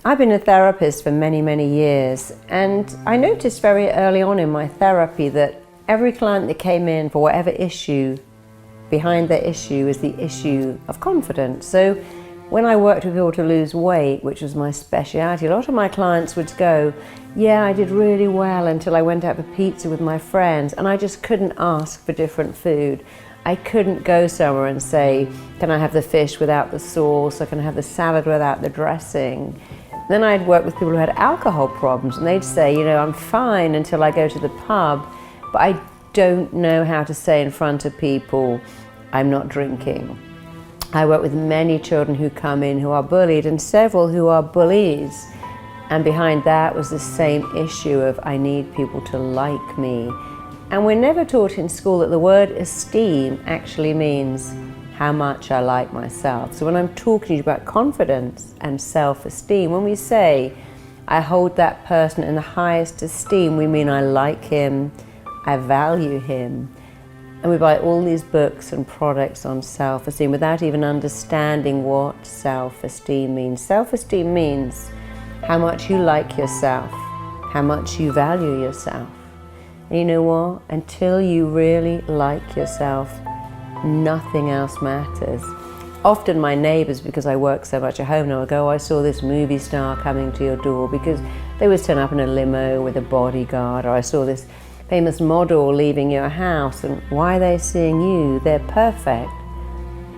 I've been a therapist for many, many years, and I noticed very early on in my therapy that every client that came in for whatever issue, behind their issue is the issue of confidence. So when I worked with people to lose weight, which was my speciality, a lot of my clients would go, yeah, I did really well until I went out for pizza with my friends and I just couldn't ask for different food. I couldn't go somewhere and say, can I have the fish without the sauce, or can I have the salad without the dressing? Then I'd work with people who had alcohol problems, and they'd say, you know, I'm fine until I go to the pub, but I don't know how to say in front of people, I'm not drinking. I work with many children who come in who are bullied, and several who are bullies. And behind that was the same issue of, I need people to like me. And we're never taught in school that the word esteem actually means how much I like myself. So when I'm talking to you about confidence and self-esteem, when we say, I hold that person in the highest esteem, we mean I like him, I value him. And we buy all these books and products on self-esteem without even understanding what self-esteem means. Self-esteem means how much you like yourself, how much you value yourself. And you know what? Until you really like yourself, nothing else matters. Often my neighbours, because I work so much at home now, will go, oh, I saw this movie star coming to your door, because they always turn up in a limo with a bodyguard, or I saw this famous model leaving your house, and why are they seeing you? They're perfect.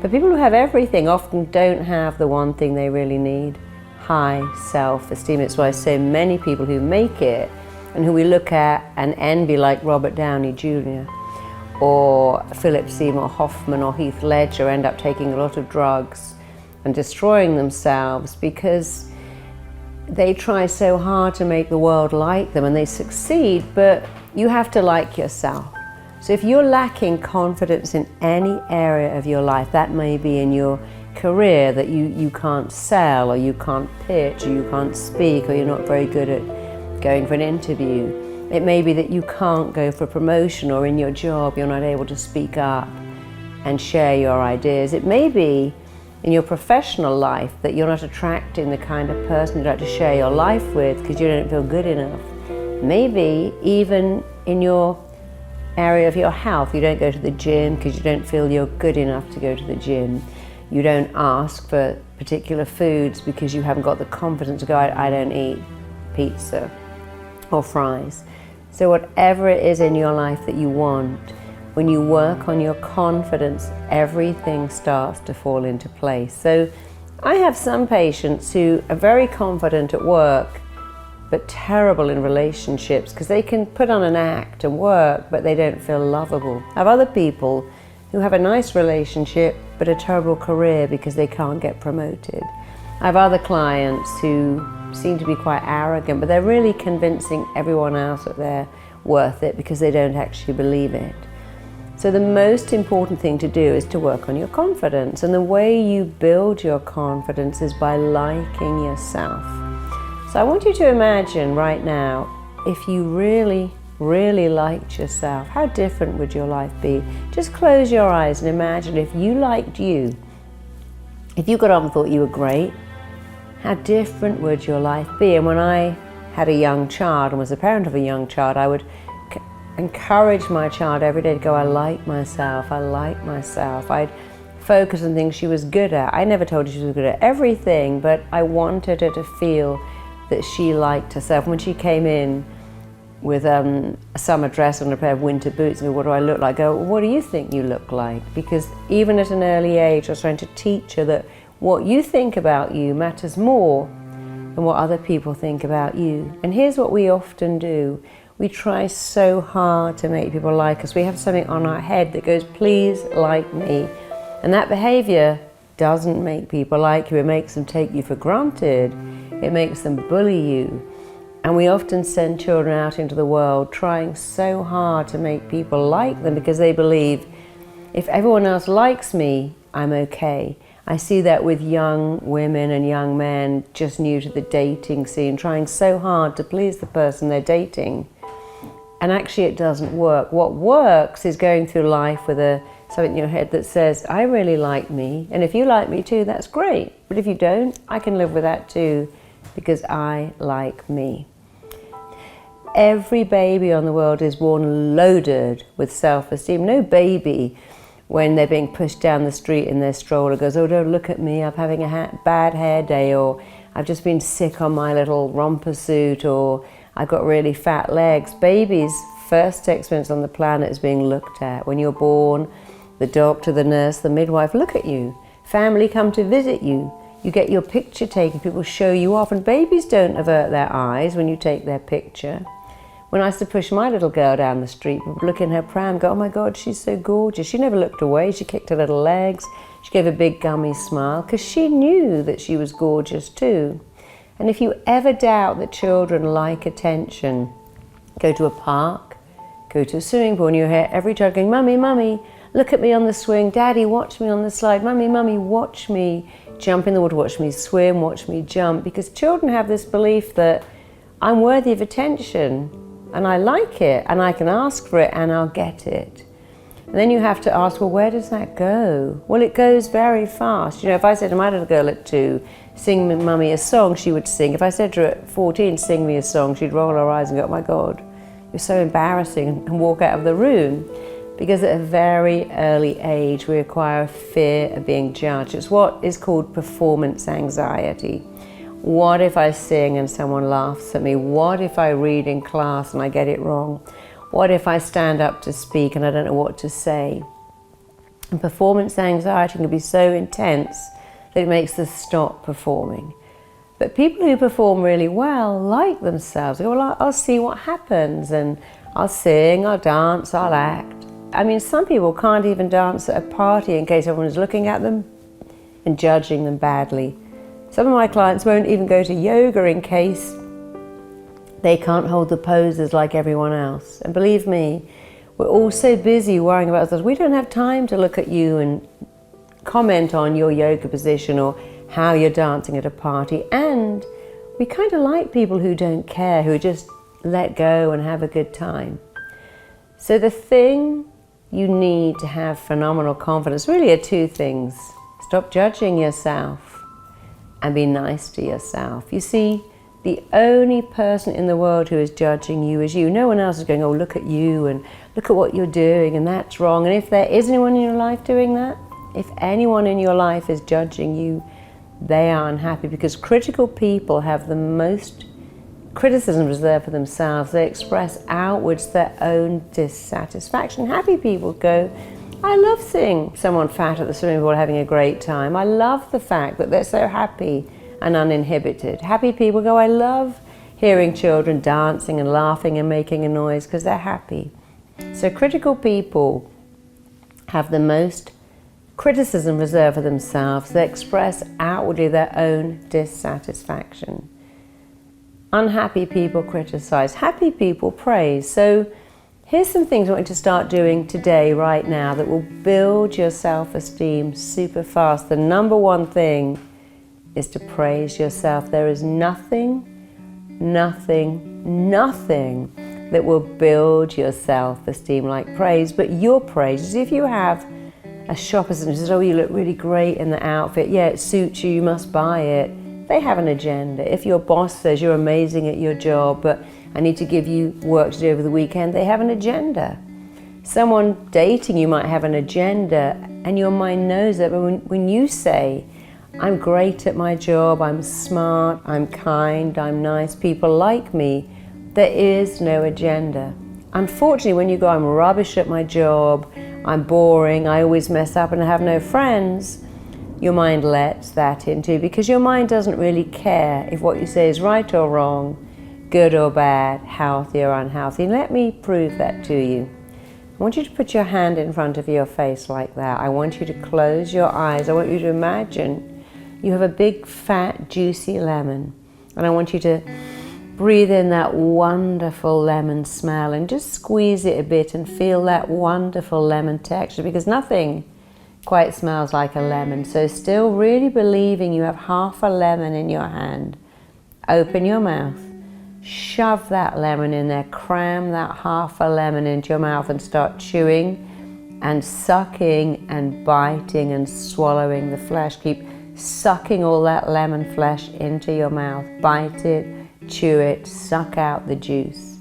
But people who have everything often don't have the one thing they really need, high self-esteem. It's why so many people who make it and who we look at and envy, like Robert Downey Jr. or Philip Seymour Hoffman or Heath Ledger, end up taking a lot of drugs and destroying themselves because they try so hard to make the world like them, and they succeed, but you have to like yourself. So if you're lacking confidence in any area of your life, that may be in your career, that you can't sell, or you can't pitch, or you can't speak, or you're not very good at going for an interview. It may be that you can't go for a promotion, or in your job you're not able to speak up and share your ideas. It may be in your professional life that you're not attracting the kind of person you'd like to share your life with because you don't feel good enough. Maybe even in your area of your health, you don't go to the gym because you don't feel you're good enough to go to the gym. You don't ask for particular foods because you haven't got the confidence to go, I don't eat pizza or fries. So whatever it is in your life that you want, when you work on your confidence, everything starts to fall into place. So I have some patients who are very confident at work, but terrible in relationships because they can put on an act and work, but they don't feel lovable. I have other people who have a nice relationship, but a terrible career because they can't get promoted. I have other clients who seem to be quite arrogant, but they're really convincing everyone else that they're worth it because they don't actually believe it. So the most important thing to do is to work on your confidence, and the way you build your confidence is by liking yourself. So I want you to imagine right now, if you really, really liked yourself, how different would your life be? Just close your eyes and imagine if you liked you. If you got up and thought you were great, how different would your life be? And when I had a young child and was a parent of a young child, I would encourage my child every day to go, I like myself, I like myself. I'd focus on things she was good at. I never told her she was good at everything, but I wanted her to feel that she liked herself. When she came in with a summer dress and a pair of winter boots, and what do I look like? I go, well, what do you think you look like? Because even at an early age, I was trying to teach her that what you think about you matters more than what other people think about you. And here's what we often do. We try so hard to make people like us. We have something on our head that goes, please like me. And that behavior doesn't make people like you. It makes them take you for granted. It makes them bully you. And we often send children out into the world trying so hard to make people like them because they believe, if everyone else likes me, I'm okay. I see that with young women and young men just new to the dating scene, trying so hard to please the person they're dating. And actually it doesn't work. What works is going through life with something in your head that says, I really like me, and if you like me too, that's great. But if you don't, I can live with that too. because I like me. Every baby on the world is born loaded with self-esteem. No baby, when they're being pushed down the street in their stroller, goes, oh, don't look at me, I'm having a bad hair day, or I've just been sick on my little romper suit, or I've got really fat legs. Babies' first experience on the planet is being looked at. When you're born, the doctor, the nurse, the midwife look at you. Family come to visit you. You get your picture taken, people show you off, and babies don't avert their eyes when you take their picture. When I used to push my little girl down the street, people would look in her pram, go, oh my God, she's so gorgeous. She never looked away, she kicked her little legs, she gave a big gummy smile, because she knew that she was gorgeous too. And if you ever doubt that children like attention, go to a park, go to a swimming pool, and you hear every child going, Mummy, Mummy, look at me on the swing, Daddy, watch me on the slide, Mummy, Mummy, watch me jump in the water, watch me swim, watch me jump, because children have this belief that I'm worthy of attention, and I like it, and I can ask for it, and I'll get it. And then you have to ask, well, where does that go? Well, it goes very fast. You know, if I said to my little girl at 2, sing me, Mummy a song, she would sing. If I said to her at 14, sing me a song, she'd roll her eyes and go, oh my God, you're so embarrassing, and walk out of the room. Because at a very early age, we acquire a fear of being judged. It's what is called performance anxiety. What if I sing and someone laughs at me? What if I read in class and I get it wrong? What if I stand up to speak and I don't know what to say? And performance anxiety can be so intense that it makes us stop performing. But people who perform really well like themselves. They go, well, I'll see what happens, and I'll sing, I'll dance, I'll act. I mean, some people can't even dance at a party in case everyone is looking at them and judging them badly. Some of my clients won't even go to yoga in case they can't hold the poses like everyone else. And believe me, we're all so busy worrying about ourselves. We don't have time to look at you and comment on your yoga position or how you're dancing at a party. And we kind of like people who don't care, who just let go and have a good time. So the thing you need to have phenomenal confidence really are 2 things. Stop judging yourself and be nice to yourself. You see, the only person in the world who is judging you is you. No one else is going, oh, look at you and look at what you're doing and that's wrong. And if there is anyone in your life doing that, if anyone in your life is judging you, they are unhappy, because critical people have the most criticism reserved for themselves. They express outwards their own dissatisfaction. Happy people go, I love seeing someone fat at the swimming pool having a great time. I love the fact that they're so happy and uninhibited. Happy people go, I love hearing children dancing and laughing and making a noise because they're happy. So critical people have the most criticism reserved for themselves. They express outwardly their own dissatisfaction. Unhappy people criticize. Happy people praise. So here's some things I want you to start doing today, right now, that will build your self-esteem super fast. The number one thing is to praise yourself. There is nothing that will build your self-esteem like praise, but your praise. If you have a shop assistant who says, oh, you look really great in the outfit, yeah, it suits you, you must buy it. They have an agenda. If your boss says you're amazing at your job, but I need to give you work to do over the weekend, they have an agenda. Someone dating you might have an agenda, and your mind knows that. But when you say, I'm great at my job, I'm smart, I'm kind, I'm nice, people like me, there is no agenda. Unfortunately, when you go, I'm rubbish at my job, I'm boring, I always mess up and I have no friends, your mind lets that into, because your mind doesn't really care if what you say is right or wrong, good or bad, healthy or unhealthy. Let me prove that to you. I want you to put your hand in front of your face like that. I want you to close your eyes. I want you to imagine you have a big, fat, juicy lemon. And I want you to breathe in that wonderful lemon smell and just squeeze it a bit and feel that wonderful lemon texture, because nothing quite smells like a lemon. So still really believing you have half a lemon in your hand, open your mouth, shove that lemon in there, cram that half a lemon into your mouth and start chewing and sucking and biting and swallowing the flesh. Keep sucking all that lemon flesh into your mouth. Bite it, chew it, suck out the juice.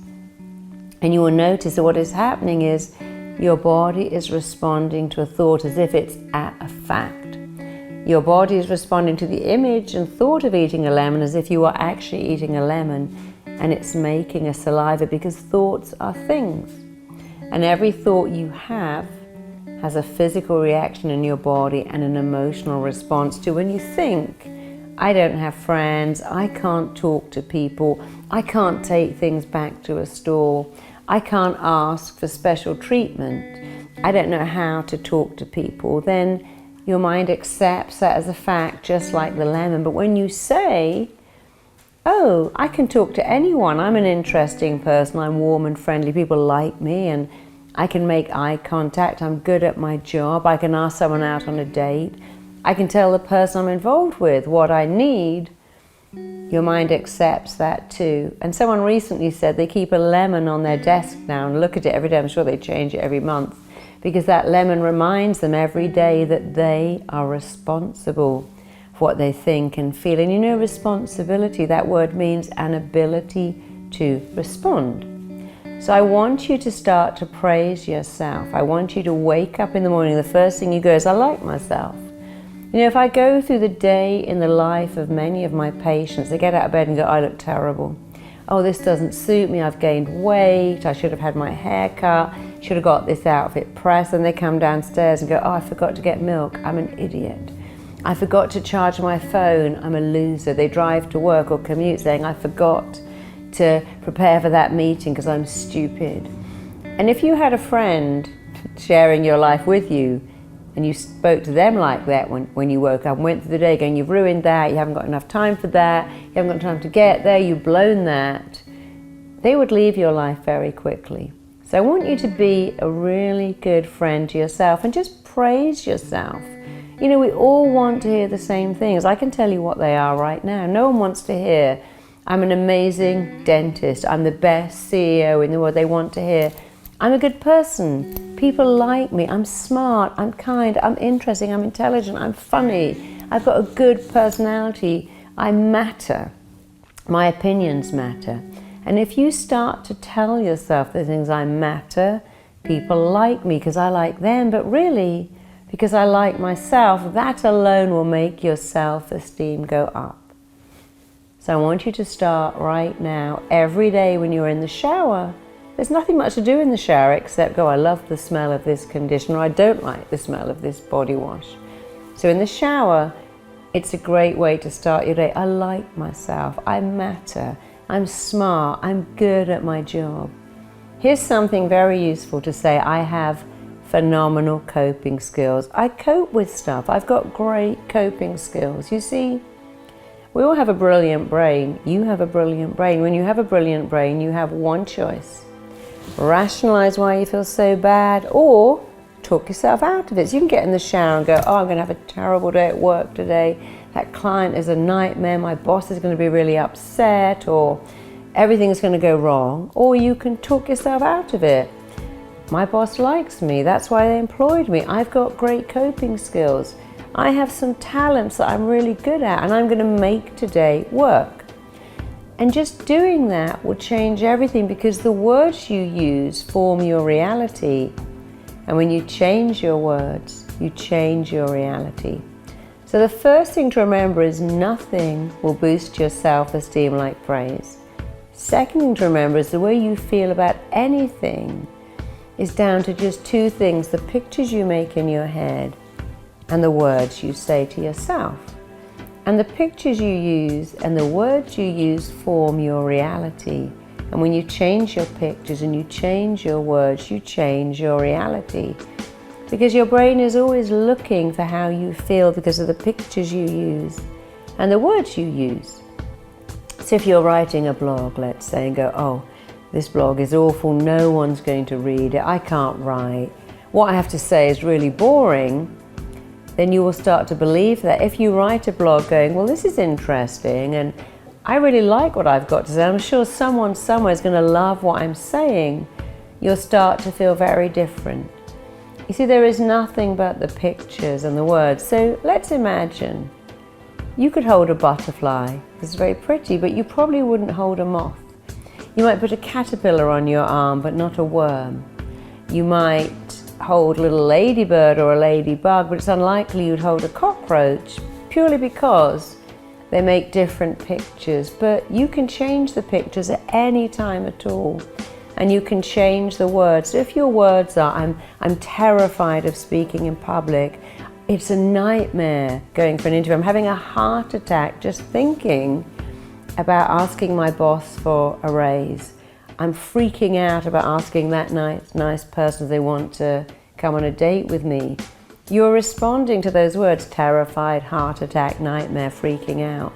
And you will notice that what is happening is your body is responding to a thought as if it's a fact. Your body is responding to the image and thought of eating a lemon as if you are actually eating a lemon, and it's making a saliva, because thoughts are things. And every thought you have has a physical reaction in your body and an emotional response to when you think, I don't have friends, I can't talk to people, I can't take things back to a store, I can't ask for special treatment, I don't know how to talk to people, then your mind accepts that as a fact, just like the lemon. But when you say, oh, I can talk to anyone, I'm an interesting person, I'm warm and friendly, people like me, and I can make eye contact, I'm good at my job, I can ask someone out on a date, I can tell the person I'm involved with what I need, your mind accepts that too. And someone recently said they keep a lemon on their desk now and look at it every day. I'm sure they change it every month, because that lemon reminds them every day that they are responsible for what they think and feel. And you know, responsibility, that word means an ability to respond. So I want you to start to praise yourself. I want you to wake up in the morning, the first thing you go is, I like myself. You know, if I go through the day in the life of many of my patients, they get out of bed and go, I look terrible. Oh, this doesn't suit me, I've gained weight, I should have had my hair cut, should have got this outfit pressed, and they come downstairs and go, oh, I forgot to get milk, I'm an idiot. I forgot to charge my phone, I'm a loser. They drive to work or commute saying, I forgot to prepare for that meeting because I'm stupid. And if you had a friend sharing your life with you, and you spoke to them like that when you woke up and went through the day going, you've ruined that, you haven't got enough time for that, you haven't got time to get there, you've blown that, they would leave your life very quickly. So I want you to be a really good friend to yourself and just praise yourself. You know, we all want to hear the same things. I can tell you what they are right now. No one wants to hear, I'm an amazing dentist, I'm the best CEO in the world. They want to hear, I'm a good person, people like me, I'm smart, I'm kind, I'm interesting, I'm intelligent, I'm funny, I've got a good personality, I matter, my opinions matter. And if you start to tell yourself the things, I matter, people like me because I like them, but really because I like myself, that alone will make your self-esteem go up. So I want you to start right now, every day when you're in the shower. There's nothing much to do in the shower except go, I love the smell of this conditioner, I don't like the smell of this body wash. So in the shower, it's a great way to start your day. I like myself, I matter, I'm smart, I'm good at my job. Here's something very useful to say, I have phenomenal coping skills. I cope with stuff, I've got great coping skills. You see, we all have a brilliant brain. You have a brilliant brain. When you have a brilliant brain, you have one choice. Rationalize why you feel so bad, or talk yourself out of it. So you can get in the shower and go, oh, I'm going to have a terrible day at work today. That client is a nightmare. My boss is going to be really upset, or everything's going to go wrong. Or you can talk yourself out of it. My boss likes me. That's why they employed me. I've got great coping skills. I have some talents that I'm really good at, and I'm going to make today work. And just doing that will change everything, because the words you use form your reality. And when you change your words, you change your reality. So the first thing to remember is nothing will boost your self-esteem like praise. Second thing to remember is the way you feel about anything is down to just two things: the pictures you make in your head and the words you say to yourself. And the pictures you use and the words you use form your reality. And when you change your pictures and you change your words, you change your reality. Because your brain is always looking for how you feel because of the pictures you use and the words you use. So if you're writing a blog, let's say, and go, oh, this blog is awful, no one's going to read it, I can't write, what I have to say is really boring, then you will start to believe that. If you write a blog going, well, this is interesting and I really like what I've got to say, I'm sure someone somewhere is going to love what I'm saying, you'll start to feel very different. You see, there is nothing but the pictures and the words. So let's imagine You could hold a butterfly, it's very pretty, but you probably wouldn't hold a moth. You might put a caterpillar on your arm, but not a worm. You might hold a little ladybird or a ladybug, but it's unlikely you'd hold a cockroach, purely because they make different pictures. But you can change the pictures at any time at all, and you can change the words. So if your words are, I'm terrified of speaking in public, it's a nightmare going for an interview. I'm having a heart attack just thinking about asking my boss for a raise. I'm freaking out about asking that nice person if they want to come on a date with me. You're responding to those words, terrified, heart attack, nightmare, freaking out.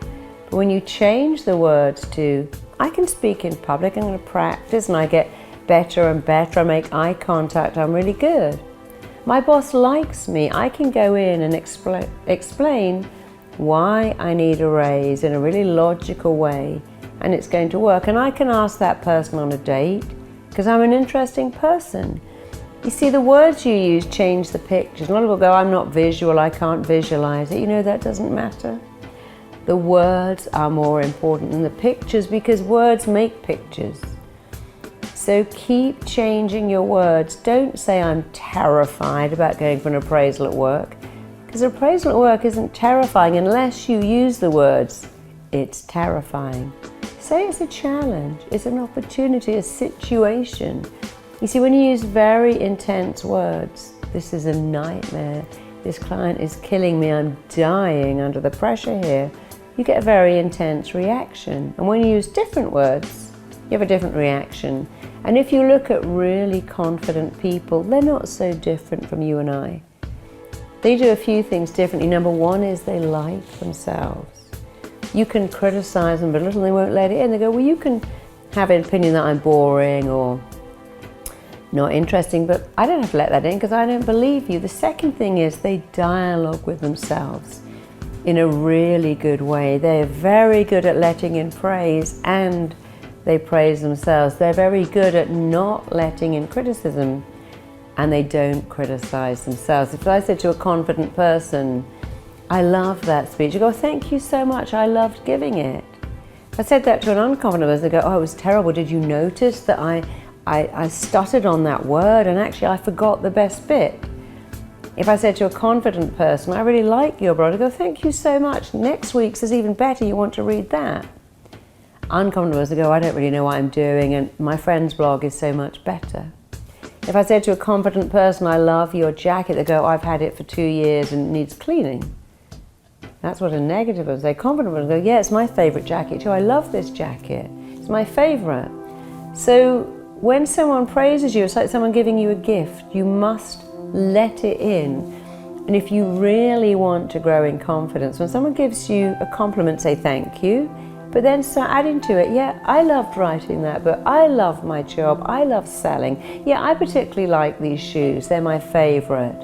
But when you change the words to, I can speak in public, I'm going to practice, and I get better and better, I make eye contact, I'm really good. My boss likes me, I can go in and explain why I need a raise in a really logical way, and it's going to work. And I can ask that person on a date because I'm an interesting person. You see, the words you use change the pictures. A lot of people go, I'm not visual, I can't visualize it. You know, that doesn't matter. The words are more important than the pictures because words make pictures. So keep changing your words. Don't say I'm terrified about going for an appraisal at work, because an appraisal at work isn't terrifying unless you use the words, it's terrifying. Say it's a challenge, it's an opportunity, a situation. You see, when you use very intense words, this is a nightmare, this client is killing me, I'm dying under the pressure here, you get a very intense reaction. And when you use different words, you have a different reaction. And if you look at really confident people, they're not so different from you and I. They do a few things differently. Number one is they like themselves. You can criticize them a little and they won't let it in. They go, well, you can have an opinion that I'm boring or not interesting, but I don't have to let that in because I don't believe you. The second thing is they dialogue with themselves in a really good way. They're very good at letting in praise and they praise themselves. They're very good at not letting in criticism and they don't criticize themselves. If I said to a confident person, I love that speech, you go, thank you so much, I loved giving it. If I said that to an unconfident person, they go, oh, it was terrible, did you notice that I stuttered on that word and actually I forgot the best bit? If I said to a confident person, I really like your blog, I go, thank you so much, next week's is even better, you want to read that? Unconfident person, I go, I don't really know what I'm doing and my friend's blog is so much better. If I said to a confident person, I love your jacket, they go, I've had it for 2 years and it needs cleaning. That's what a negative would say. Confident would go, yeah, it's my favorite jacket too. I love this jacket. It's my favorite. So when someone praises you, it's like someone giving you a gift. You must let it in. And if you really want to grow in confidence, when someone gives you a compliment, say thank you, but then start adding to it, yeah, I loved writing that book, I love my job, I love selling, yeah, I particularly like these shoes, they're my favorite.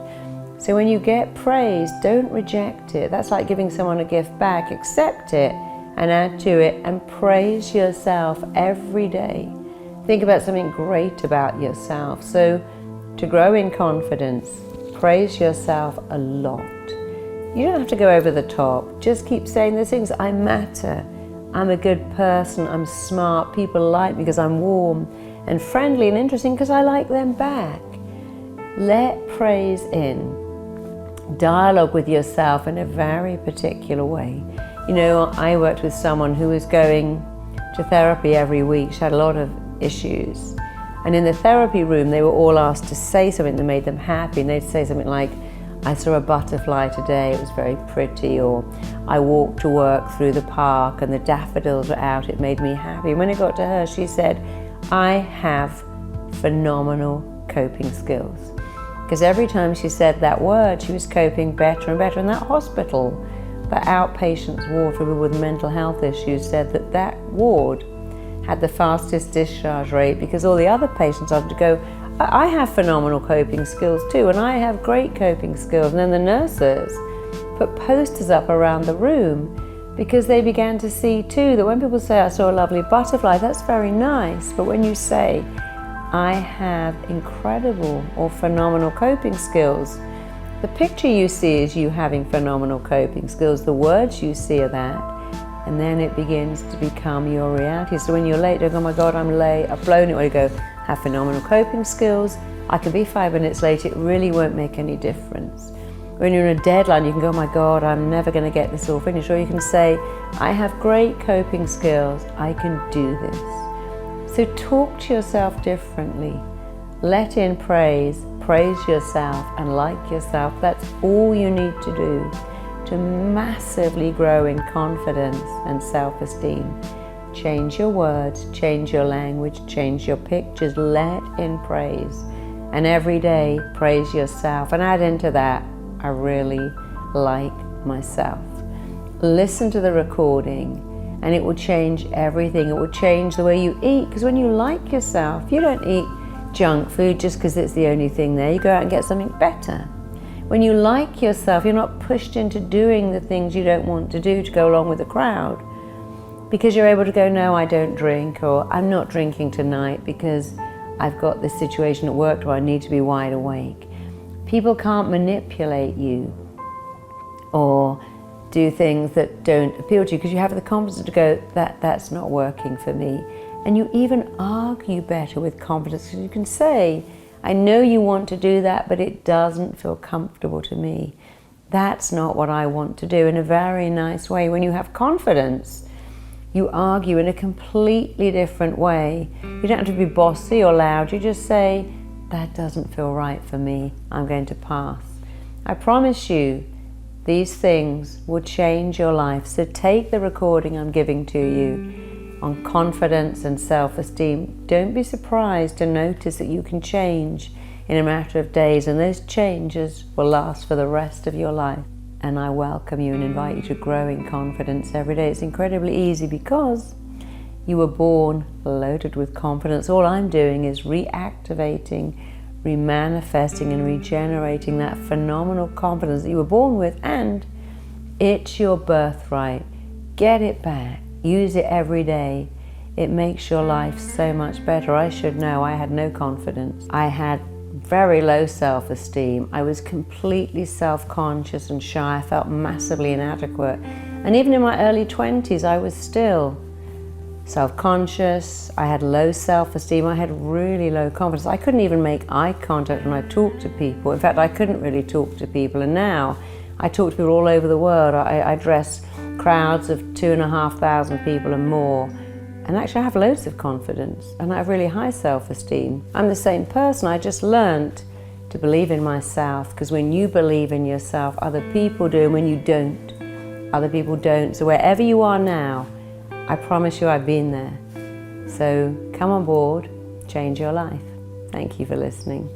So when you get praise, don't reject it. That's like giving someone a gift back. Accept it and add to it and praise yourself every day. Think about something great about yourself. So to grow in confidence, praise yourself a lot. You don't have to go over the top. Just keep saying those things. I matter. I'm a good person. I'm smart. People like me because I'm warm and friendly and interesting because I like them back. Let praise in. Dialogue with yourself in a very particular way. You know, I worked with someone who was going to therapy every week. She had a lot of issues. And in the therapy room, they were all asked to say something that made them happy. And they'd say something like, I saw a butterfly today, it was very pretty, or I walked to work through the park and the daffodils were out, it made me happy. And when it got to her, she said, I have phenomenal coping skills. Because every time she said that word, she was coping better and better. And that hospital, that outpatients ward for people with mental health issues, said that that ward had the fastest discharge rate because all the other patients started to go, I have phenomenal coping skills too, and I have great coping skills. And then the nurses put posters up around the room because they began to see too that when people say, I saw a lovely butterfly, that's very nice. But when you say, I have incredible or phenomenal coping skills, The picture you see is you having phenomenal coping skills. The words you see are that. And then it begins to become your reality. So when you're late, don't go, oh my God, I'm late, I've blown it. Or you go, have phenomenal coping skills. I can be 5 minutes late, it really won't make any difference. When you're in a deadline, you can go, oh my God, I'm never going to get this all finished. Or you can say, I have great coping skills, I can do this. So talk to yourself differently. Let in praise, praise yourself and like yourself. That's all you need to do to massively grow in confidence and self-esteem. Change your words, change your language, change your pictures, let in praise. And every day, praise yourself. And add into that, I really like myself. Listen to the recording and it will change everything. It will change the way you eat, because when you like yourself, you don't eat junk food just because it's the only thing there. You go out and get something better. When you like yourself, you're not pushed into doing the things you don't want to do to go along with the crowd, because you're able to go, no, I don't drink, or I'm not drinking tonight because I've got this situation at work where I need to be wide awake. People can't manipulate you or do things that don't appeal to you, because you have the confidence to go, that's not working for me. And you even argue better with confidence, because you can say, I know you want to do that, but it doesn't feel comfortable to me. That's not what I want to do, in a very nice way. When you have confidence, you argue in a completely different way. You don't have to be bossy or loud. You just say, that doesn't feel right for me. I'm going to pass. I promise you, these things will change your life. So take the recording I'm giving to you on confidence and self-esteem. Don't be surprised to notice that you can change in a matter of days, and those changes will last for the rest of your life. And I welcome you and invite you to grow in confidence every day. It's incredibly easy because you were born loaded with confidence. All I'm doing is reactivating, remanifesting and regenerating that phenomenal confidence that you were born with, and it's your birthright. Get it back. Use it every day. It makes your life so much better. I should know, I had no confidence. I had very low self-esteem. I was completely self-conscious and shy. I felt massively inadequate. And even in my early 20s, I was still self-conscious. I had low self-esteem. I had really low confidence. I couldn't even make eye contact when I talked to people. In fact, I couldn't really talk to people. And now I talk to people all over the world. I address crowds of 2,500 people and more. And actually I have loads of confidence and I have really high self-esteem. I'm the same person. I just learned to believe in myself, because when you believe in yourself, other people do, and when you don't, other people don't. So wherever you are now, I promise you I've been there. So come on board, change your life. Thank you for listening.